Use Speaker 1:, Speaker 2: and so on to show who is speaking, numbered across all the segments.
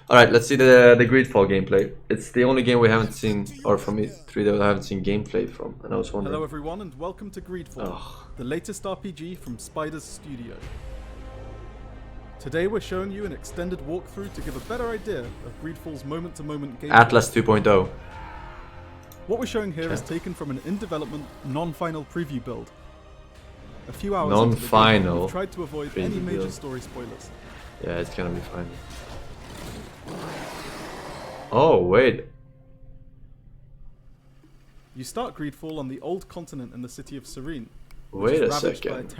Speaker 1: Alright, let's see the Greedfall gameplay. It's the only game we haven't seen, or from E3 that I haven't seen gameplay from, and I was wondering.
Speaker 2: Hello everyone and welcome to Greedfall, the latest RPG from Spider's studio. Today we're showing you an extended walkthrough to give a better idea of Greedfall's moment-to-moment gameplay.
Speaker 1: Atlas 2.0.
Speaker 2: What we're showing here is taken from an in-development, non-final preview build. A few hours into the game, we've tried to avoid any major story spoilers.
Speaker 1: Yeah, it's gonna be fine. Oh, wait.
Speaker 2: You start Greedfall on the old continent in the city of Serene.
Speaker 1: Wait a second.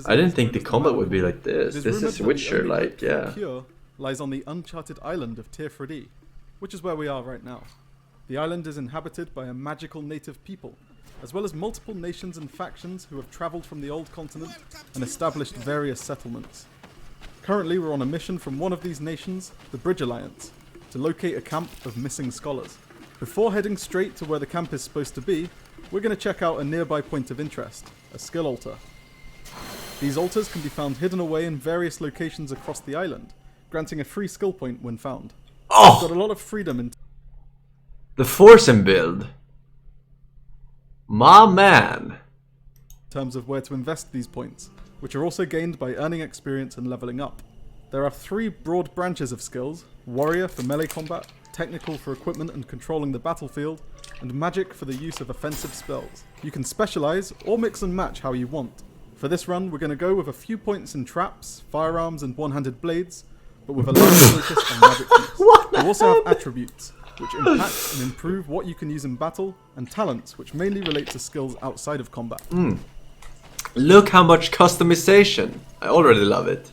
Speaker 1: I didn't think the combat would be like this. This is Witcher, like, yeah.
Speaker 2: Cure lies on the uncharted island of Tirfredi, which is where we are right now. The island is inhabited by a magical native people, as well as multiple nations and factions who have travelled from the old continent and established various settlements. Currently, we're on a mission from one of these nations, the Bridge Alliance, to locate a camp of missing scholars. Before heading straight to where the camp is supposed to be, we're going to check out a nearby point of interest, a skill altar. These altars can be found hidden away in various locations across the island, granting a free skill point when found.
Speaker 1: Oh!
Speaker 2: We've got a lot of freedom in
Speaker 1: the Forsen build. My man.
Speaker 2: terms of where to invest these points, which are also gained by earning experience and leveling up. There are three broad branches of skills: warrior for melee combat, technical for equipment and controlling the battlefield, and magic for the use of offensive spells. You can specialize or mix and match how you want. For this run, we're going to go with a few points in traps, firearms and one-handed blades, but with a large focus on magic use. We also have attributes, which impact and improve what you can use in battle, and talents, which mainly relate to skills outside of combat.
Speaker 1: Look how much customization. I already love it.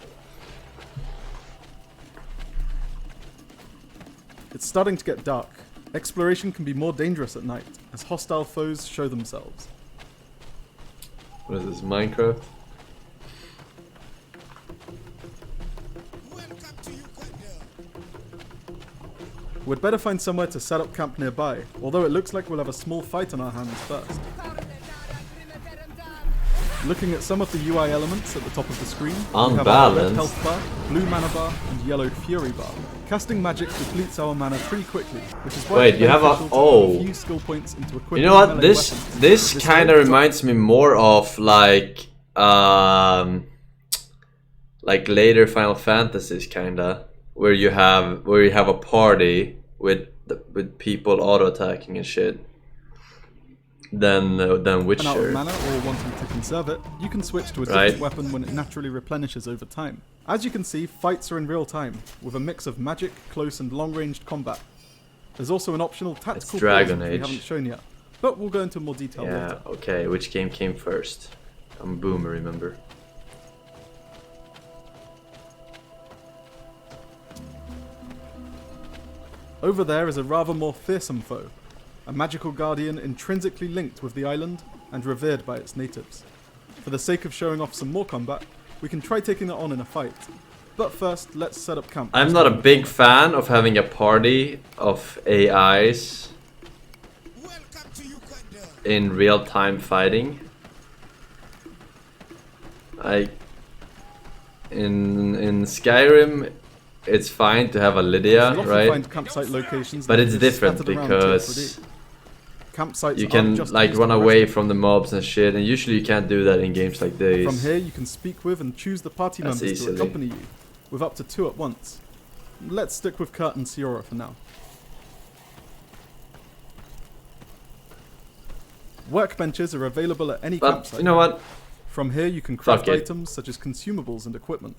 Speaker 2: It's starting to get dark. Exploration can be more dangerous at night, as hostile foes show themselves.
Speaker 1: What is this, Minecraft?
Speaker 2: We'd better find somewhere to set up camp nearby, although it looks like we'll have a small fight on our hands first. Looking at some of the UI elements at the top of the screen, we have our red health bar, blue mana bar, and yellow fury bar. Casting magic depletes our mana pretty quickly, which is why
Speaker 1: you have a
Speaker 2: few skill points into equipping.
Speaker 1: You know what? This kind of reminds me more of like later Final Fantasies, kinda, where you have a party with people auto attacking and shit. Than Witcher.
Speaker 2: Out of mana or wanting to conserve it, you can switch to a different weapon when it naturally replenishes over time. As you can see, fights are in real time, with a mix of magic, close and long-ranged combat. There's also an optional tactical
Speaker 1: Dragon
Speaker 2: we
Speaker 1: Age.
Speaker 2: haven't shown yet, but we'll go into more detail later.
Speaker 1: Okay, which game came first? I'm a boomer, remember?
Speaker 2: Over there is a rather more fearsome foe, a magical guardian intrinsically linked with the island and revered by its natives. For the sake of showing off some more combat, we can try taking it on in a fight. But first, let's set up camp.
Speaker 1: I'm not a big fan of having a party of AIs in real-time fighting. In Skyrim, it's fine to have a Lydia, right?
Speaker 2: Find campsite locations,
Speaker 1: but it's different because
Speaker 2: campsites
Speaker 1: you can like run away from the mobs and shit, and usually you can't do that in games like this.
Speaker 2: From here you can speak with and choose the party members to accompany you, with up to 2 at once. Let's stick with Kurt and Siora for now. Workbenches are available at any campsite.
Speaker 1: You know what?
Speaker 2: From here you can craft items such as consumables and equipment.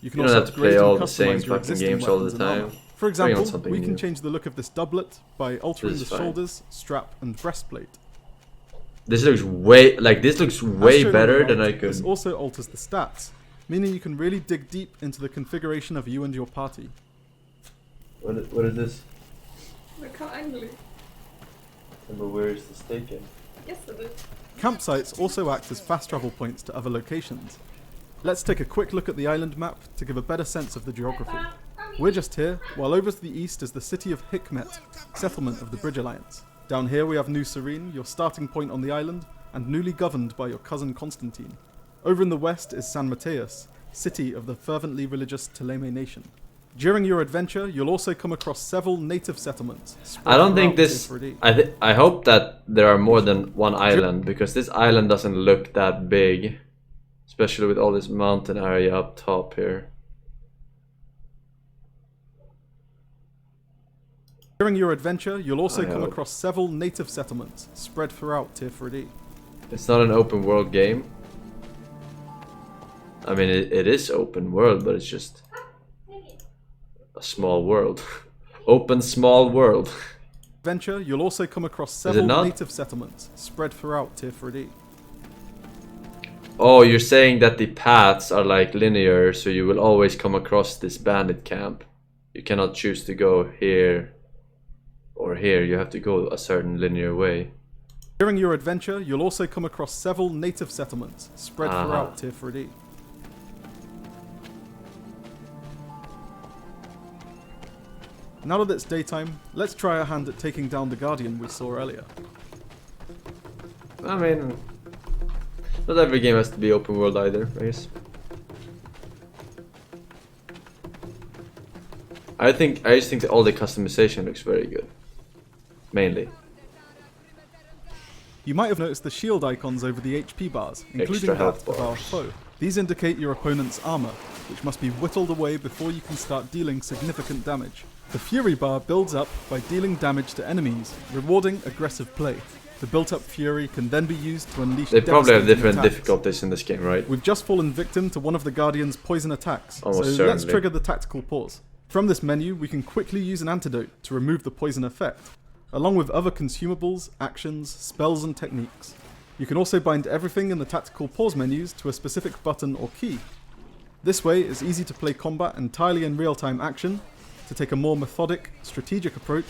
Speaker 2: You can
Speaker 1: don't
Speaker 2: also
Speaker 1: have to play all the same
Speaker 2: your
Speaker 1: fucking games all the time.
Speaker 2: For example, we can change the look of this doublet by altering the
Speaker 1: fine.
Speaker 2: shoulders, strap and breastplate.
Speaker 1: This looks way better than I could.
Speaker 2: This also alters the stats, meaning you can really dig deep into the configuration of you and your party.
Speaker 1: What is this?
Speaker 3: Look how angry.
Speaker 1: But where is this taken?
Speaker 3: Yes, it is.
Speaker 2: Campsites also act as fast travel points to other locations. Let's take a quick look at the island map to give a better sense of the geography. We're just here, while over to the east is the city of Hikmet, settlement of the Bridge Alliance. Down here we have New Serene, your starting point on the island, and newly governed by your cousin Constantine. Over in the west is San Mateus, city of the fervently religious Teleme nation. During your adventure, you'll also come across several native settlements. spread
Speaker 1: I don't think
Speaker 2: throughout
Speaker 1: this.
Speaker 2: Tier 3D.
Speaker 1: I hope that there are more than one island, because this island doesn't look that big, especially with all this mountain area up top here.
Speaker 2: During your adventure, you'll also come
Speaker 1: hope.
Speaker 2: across several native settlements spread throughout Tier 3D.
Speaker 1: It's not an open world game. I mean, it is open world, but it's just a small world. Open small world.
Speaker 2: Adventure, you'll also come across
Speaker 1: it
Speaker 2: several
Speaker 1: not?
Speaker 2: native settlements spread throughout Tier 3D.
Speaker 1: Oh, you're saying that the paths are like linear, so you will always come across this bandit camp. You cannot choose to go here or here. You have to go a certain linear way.
Speaker 2: During your adventure, you'll also come across several native settlements spread throughout Tier 3D. Now that it's daytime, let's try our hand at taking down the Guardian we saw earlier.
Speaker 1: I mean, not every game has to be open world either, I guess. I just think that all the customization looks very good. Mainly.
Speaker 2: You might have noticed the shield icons over the HP bars, including
Speaker 1: Extra
Speaker 2: that
Speaker 1: health
Speaker 2: of our
Speaker 1: bars.
Speaker 2: foe. These indicate your opponent's armor, which must be whittled away before you can start dealing significant damage. The Fury bar builds up by dealing damage to enemies, rewarding aggressive play. The built-up Fury can then be used to unleash
Speaker 1: They probably have
Speaker 2: devastating
Speaker 1: different
Speaker 2: attacks.
Speaker 1: difficulties in this game, right?
Speaker 2: We've just fallen victim to one of the Guardian's poison attacks,
Speaker 1: Almost
Speaker 2: so let's
Speaker 1: certainly.
Speaker 2: trigger the tactical pause. From this menu, we can quickly use an antidote to remove the poison effect, along with other consumables, actions, spells and techniques. You can also bind everything in the tactical pause menus to a specific button or key. This way, it's easy to play combat entirely in real-time action, to take a more methodic, strategic approach,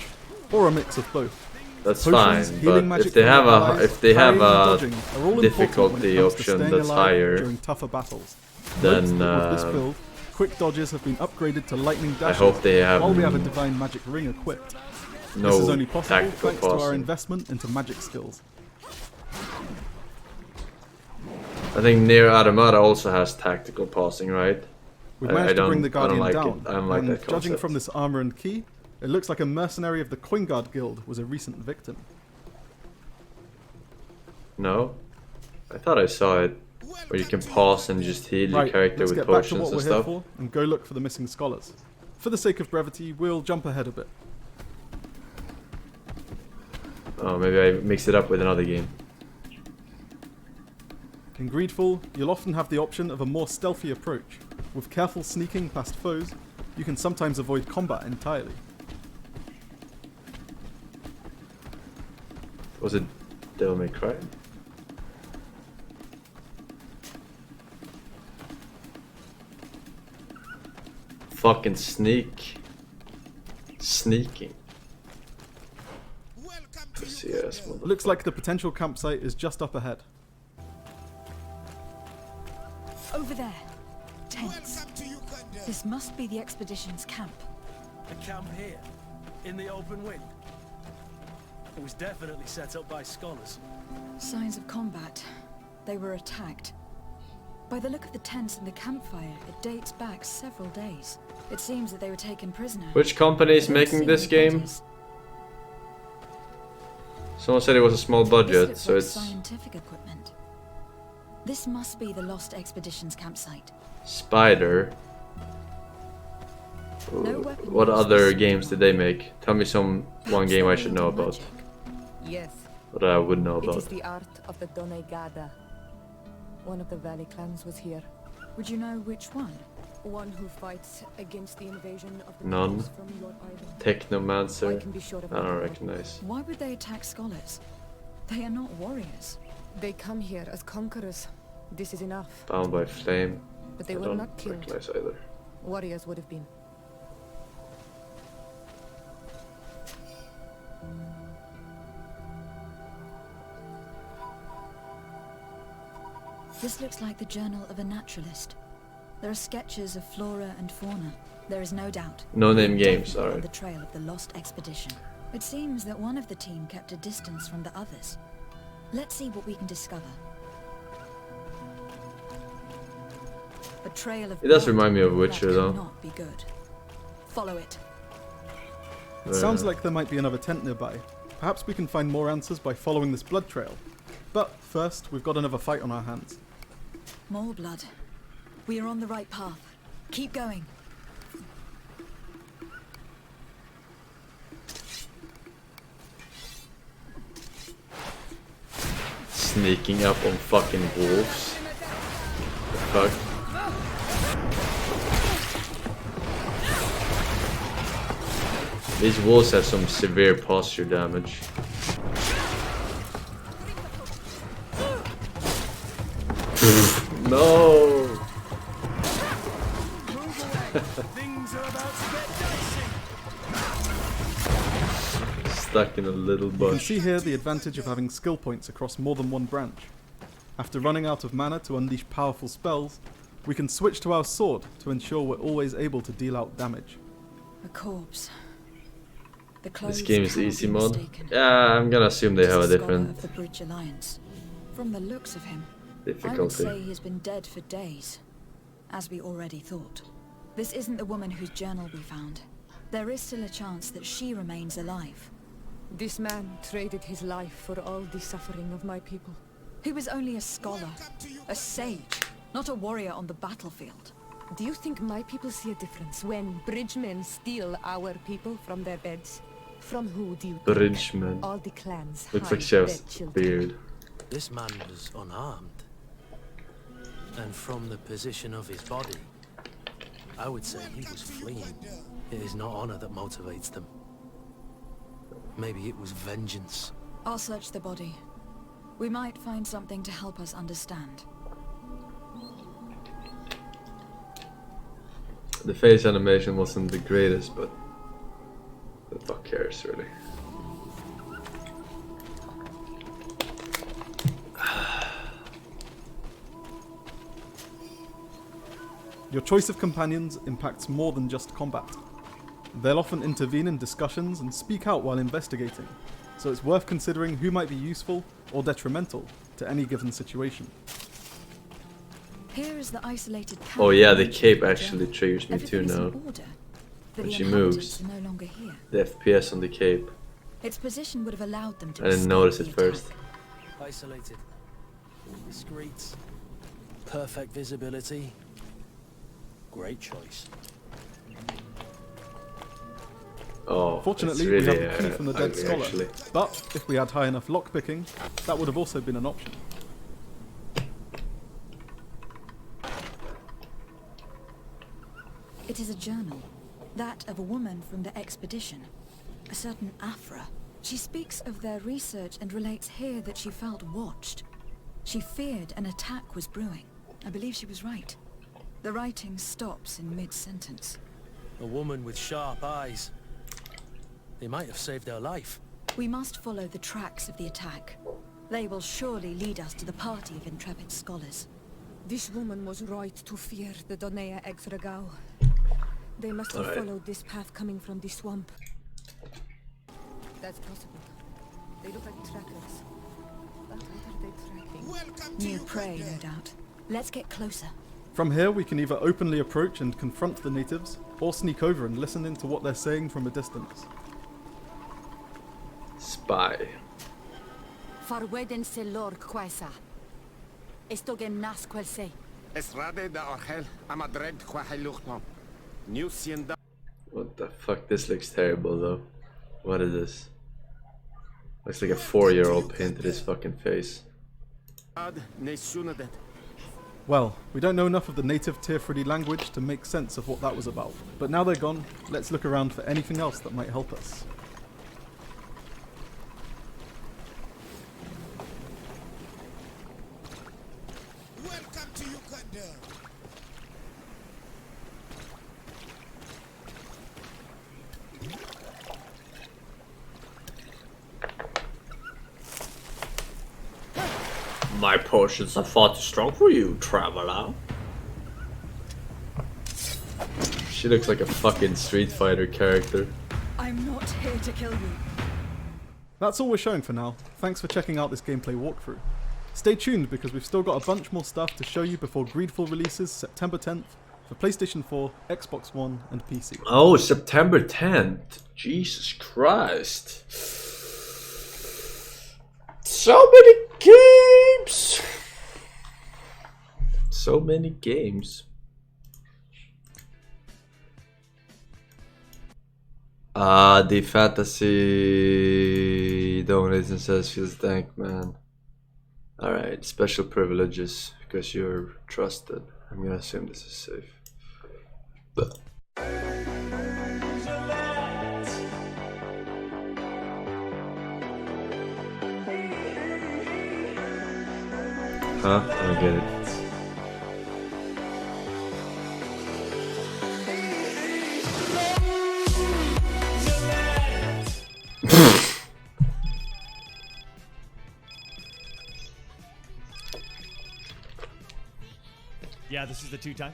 Speaker 2: or a mix of both.
Speaker 1: That's
Speaker 2: Potions,
Speaker 1: fine,
Speaker 2: healing
Speaker 1: but
Speaker 2: magic
Speaker 1: if they
Speaker 2: from
Speaker 1: have
Speaker 2: your
Speaker 1: a
Speaker 2: allies,
Speaker 1: if they have
Speaker 2: parrying and
Speaker 1: a
Speaker 2: dodging are all important when it
Speaker 1: difficulty
Speaker 2: comes to
Speaker 1: option
Speaker 2: staying
Speaker 1: that's
Speaker 2: alive
Speaker 1: higher,
Speaker 2: during tougher battles.
Speaker 1: then
Speaker 2: Note that with this build, quick dodges have been upgraded to lightning
Speaker 1: I
Speaker 2: dashes,
Speaker 1: hope they have
Speaker 2: while we have a divine magic ring equipped.
Speaker 1: no
Speaker 2: This is only possible
Speaker 1: tactical
Speaker 2: thanks to our
Speaker 1: pausing.
Speaker 2: investment into magic skills.
Speaker 1: I think Nier Automata also has tactical pausing, right?
Speaker 2: We've
Speaker 1: I
Speaker 2: managed to bring
Speaker 1: don't-
Speaker 2: the Guardian
Speaker 1: I don't like
Speaker 2: down,
Speaker 1: it. I don't like
Speaker 2: and
Speaker 1: that
Speaker 2: judging
Speaker 1: concept.
Speaker 2: from this armor and key, it looks like a mercenary of the Coin Guard Guild was a recent victim.
Speaker 1: No? I thought I saw it where you can pause and just heal your
Speaker 2: Right,
Speaker 1: character
Speaker 2: let's
Speaker 1: with
Speaker 2: get back to
Speaker 1: potions
Speaker 2: what
Speaker 1: and
Speaker 2: we're here
Speaker 1: stuff.
Speaker 2: for and go look for the missing scholars. For the sake of brevity, we'll jump ahead a bit.
Speaker 1: Oh, maybe I mixed it up with another game.
Speaker 2: In Greedfall, you'll often have the option of a more stealthy approach. With careful sneaking past foes, you can sometimes avoid combat entirely.
Speaker 1: Was it Devil May Cry? Fucking sneaking. Pussy ass motherfucker.
Speaker 2: Looks like the potential campsite is just up ahead.
Speaker 4: Over there. Tents. This must be the expedition's camp.
Speaker 5: A camp here, in the open wind. It was definitely set up by scholars.
Speaker 4: Signs of combat. They were attacked. By the look of the tents and the campfire, it dates back several days. It seems that they were taken prisoner.
Speaker 1: Which company is
Speaker 4: I don't
Speaker 1: making
Speaker 4: see
Speaker 1: this
Speaker 4: any
Speaker 1: game?
Speaker 4: bodies.
Speaker 1: Someone said it was a small
Speaker 4: This
Speaker 1: budget,
Speaker 4: looks
Speaker 1: so
Speaker 4: like
Speaker 1: it's
Speaker 4: scientific equipment. This must be the Lost Expedition's campsite.
Speaker 1: Spider.
Speaker 4: No weapon
Speaker 1: What
Speaker 4: used
Speaker 1: other
Speaker 4: this
Speaker 1: games did they make? Tell me one game I should know about.
Speaker 6: Yes,
Speaker 1: What I would know
Speaker 6: it is
Speaker 1: about.
Speaker 6: the art of the Donegada. One of the valley clans was here.
Speaker 4: Would you know which one?
Speaker 6: One who fights against the invasion of the
Speaker 1: None.
Speaker 6: peoples from your island. I
Speaker 1: Technomancer.
Speaker 6: can be sure of
Speaker 1: I don't
Speaker 6: that.
Speaker 1: recognize.
Speaker 4: Why would they attack scholars? They are not warriors.
Speaker 6: They come here as conquerors. This is enough.
Speaker 1: Bound by Flame.
Speaker 6: But they
Speaker 1: I
Speaker 6: were
Speaker 1: don't
Speaker 6: not killed.
Speaker 1: recognize either.
Speaker 6: Warriors would have been.
Speaker 4: This looks like the journal of a naturalist. There are sketches of flora and fauna. There is no doubt.
Speaker 1: No name
Speaker 4: We're
Speaker 1: games,
Speaker 4: definitely on
Speaker 1: alright.
Speaker 4: the trail of the lost expedition. It seems that one of the team kept a distance from the others. Let's see what we can discover. A trail of
Speaker 1: It does
Speaker 4: blood.
Speaker 1: remind me of
Speaker 4: That
Speaker 1: Witcher though.
Speaker 4: cannot be good. follow it.
Speaker 2: It sounds like there might be another tent nearby. Perhaps we can find more answers by following this blood trail. But first, we've got another fight on our hands.
Speaker 4: More blood. We are on the right path. Keep going.
Speaker 1: Sneaking up on fucking wolves. The fuck? These wolves have some severe posture damage. No!
Speaker 5: Things are about to get dicey.
Speaker 1: Stuck in a little
Speaker 2: You can
Speaker 1: bush.
Speaker 2: see here the advantage of having skill points across more than one branch. After running out of mana to unleash powerful spells, we can switch to our sword to ensure we're always able to deal out damage.
Speaker 4: A corpse. The
Speaker 1: This
Speaker 4: clothes
Speaker 1: game is
Speaker 4: cannot
Speaker 1: easy
Speaker 4: be
Speaker 1: mode.
Speaker 4: mistaken.
Speaker 1: Yeah, I'm gonna assume they
Speaker 4: Just
Speaker 1: have a
Speaker 4: scholar
Speaker 1: different
Speaker 4: of the Bridge Alliance. From the looks of him, I would
Speaker 1: difficulty.
Speaker 4: say he has been dead for days, as we already thought. This isn't the woman whose journal we found. There is still a chance that she remains alive.
Speaker 6: This man traded his life for all the suffering of my people.
Speaker 4: He was only a scholar, a sage, not a warrior on the battlefield.
Speaker 6: Do you think my people see a difference when bridgemen steal our people from their beds? From who do you think
Speaker 1: Bridgeman.
Speaker 6: all the clans
Speaker 1: Looks
Speaker 6: hide
Speaker 1: like she has
Speaker 6: their children?
Speaker 1: beard.
Speaker 5: This man was unarmed. And from the position of his body, I would say he was fleeing. It is not honor that motivates them. Maybe it was vengeance.
Speaker 4: I'll search the body. We might find something to help us understand.
Speaker 1: The face animation wasn't the greatest, but the fuck cares, really.
Speaker 2: Your choice of companions impacts more than just combat. They'll often intervene in discussions and speak out while investigating, so it's worth considering who might be useful or detrimental to any given situation.
Speaker 4: Here is the isolated camp.
Speaker 1: Oh yeah, the
Speaker 4: mentioned
Speaker 1: cape
Speaker 4: in the
Speaker 1: actually
Speaker 4: journal.
Speaker 1: triggers me too
Speaker 4: Everything is in
Speaker 1: now.
Speaker 4: order, but
Speaker 1: When
Speaker 4: the
Speaker 1: she
Speaker 4: inhabitants
Speaker 1: moves.
Speaker 4: are no longer here.
Speaker 1: The FPS on the cape.
Speaker 4: Its position would have allowed them to
Speaker 1: I didn't
Speaker 4: escape
Speaker 1: notice
Speaker 4: the
Speaker 1: it first.
Speaker 4: attack.
Speaker 5: Isolated. Discreet. Perfect visibility. Great choice.
Speaker 1: Oh,
Speaker 2: Fortunately,
Speaker 1: it's really,
Speaker 2: we have the key from the dead
Speaker 1: ugly,
Speaker 2: scholar,
Speaker 1: actually.
Speaker 2: but if we had high enough lockpicking, that would have also been an option.
Speaker 4: It is a journal, that of a woman from the expedition, a certain Afra. She speaks of their research and relates here that she felt watched. She feared an attack was brewing. I believe she was right. The writing stops in mid-sentence.
Speaker 5: A woman with sharp eyes. They might have saved her life.
Speaker 4: We must follow the tracks of the attack. They will surely lead us to the party of intrepid scholars.
Speaker 6: This woman was right to fear the Donea Exregao. They must have
Speaker 1: Alright.
Speaker 6: followed this path coming from the swamp. That's possible. They look like trackers. But what are they tracking?
Speaker 4: New prey, no doubt. Let's get closer.
Speaker 2: From here, we can either openly approach and confront the natives, or sneak over and listen in to what they're saying from a distance.
Speaker 1: Spy.
Speaker 7: Farweden se lorg quaisa. Esto gem nas quel se.
Speaker 8: Esrade da Orgel, Amadred Quaheluchnom. New Sienda
Speaker 1: What the fuck? This looks terrible though. What is this? Looks like a 4-year-old painted his fucking face.
Speaker 8: Nesunadet.
Speaker 2: Well, we don't know enough of the native Tirfridi language to make sense of what that was about, but now they're gone, let's look around for anything else that might help us.
Speaker 9: Welcome to Uganda.
Speaker 1: My potions are far too strong for you, traveler. She looks like a fucking Street Fighter character.
Speaker 4: I'm not here to kill you.
Speaker 2: That's all we're showing for now. Thanks for checking out this gameplay walkthrough. Stay tuned because we've still got a bunch more stuff to show you before Greedfall releases September 10th, for PlayStation 4, Xbox One, and PC.
Speaker 1: Oh, September 10th. Jesus Christ. So many games. So many games. The fantasy donation says feels thank man. Alright, special privileges because you're trusted. I'm gonna assume this is safe. Huh? I don't get it.
Speaker 10: Yeah, this is the 2-time.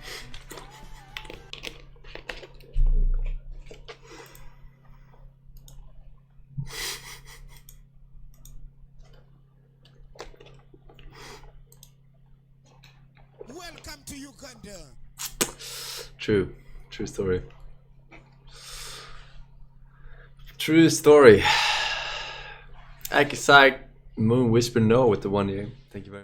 Speaker 9: Welcome to Uganda.
Speaker 1: True story. True story. Akisai Moon Whisper No with the 1 year. Thank you very much.